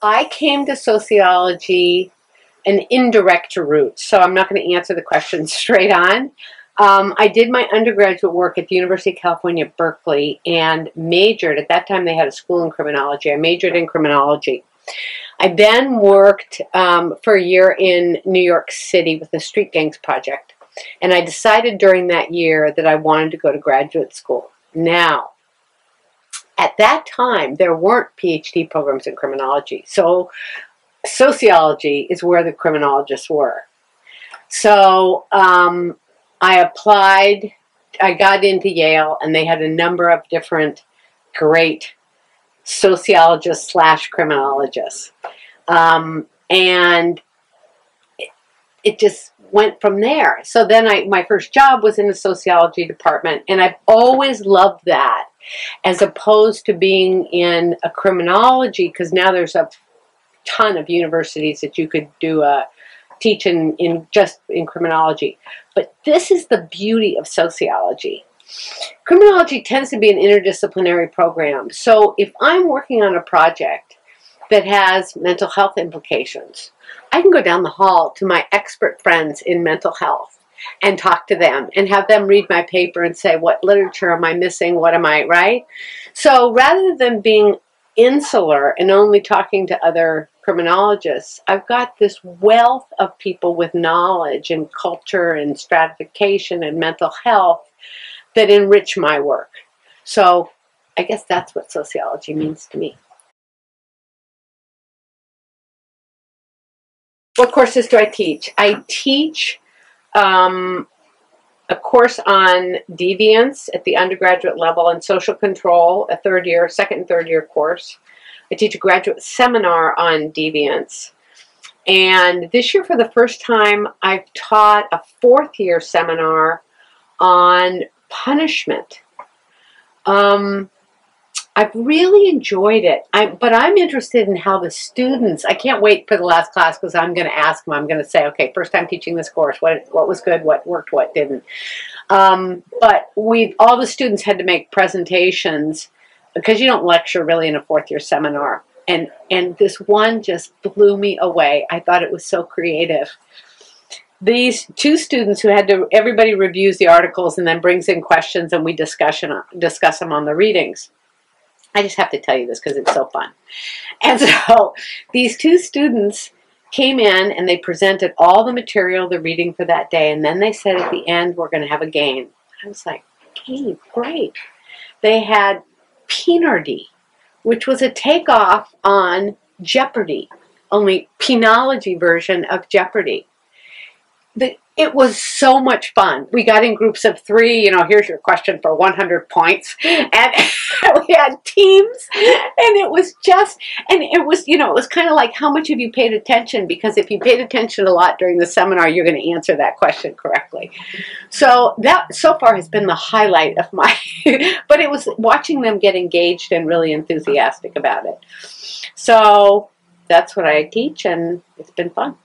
I came to sociology an indirect route, so I'm not going to answer the question straight on. I did my undergraduate work at the University of California, Berkeley, and majored, at that time they had a school in criminology, I majored in criminology. I then worked for a year in New York City with the Street Gangs Project, and I decided during that year that I wanted to go to graduate school. Now, at that time, there weren't PhD programs in criminology, so sociology is where the criminologists were. So I applied, I got into Yale, and they had a number of different great sociologists / criminologists. And it just went from there. So then my first job was in the sociology department, and I've always loved that, as opposed to being in a criminology, because now there's a ton of universities that you could do teach just in criminology. But this is the beauty of sociology. Criminology tends to be an interdisciplinary program. So if I'm working on a project that has mental health implications, I can go down the hall to my expert friends in mental health and talk to them and have them read my paper and say, what literature am I missing? What am I, right? So rather than being insular and only talking to other criminologists, I've got this wealth of people with knowledge and culture and stratification and mental health that enrich my work. So I guess that's what sociology means to me. What courses do I teach? I teach a course on deviance at the undergraduate level and social control, a second and third year course. I teach a graduate seminar on deviance. And this year, for the first time, I've taught a fourth year seminar on punishment. I've really enjoyed it, but I'm interested in how the students, I can't wait for the last class because I'm going to ask them, I'm going to say, okay, first time teaching this course, what was good, what worked, what didn't. But all the students had to make presentations, because you don't lecture really in a fourth year seminar. And this one just blew me away. I thought it was so creative. These two students who everybody reviews the articles and then brings in questions and we discuss them on the readings. I just have to tell you this because it's so fun. And so these two students came in and they presented all the material they're reading for that day, and then they said at the end, we're going to have a game. I was like, game, great. They had Penardy, which was a takeoff on Jeopardy, only penology version of Jeopardy. It was so much fun. We got in groups of 3, here's your question for 100 points. And we had teams, and it was it was kind of like, how much have you paid attention? Because if you paid attention a lot during the seminar, you're going to answer that question correctly. So that so far has been the highlight of my, but it was watching them get engaged and really enthusiastic about it. So that's what I teach, and it's been fun.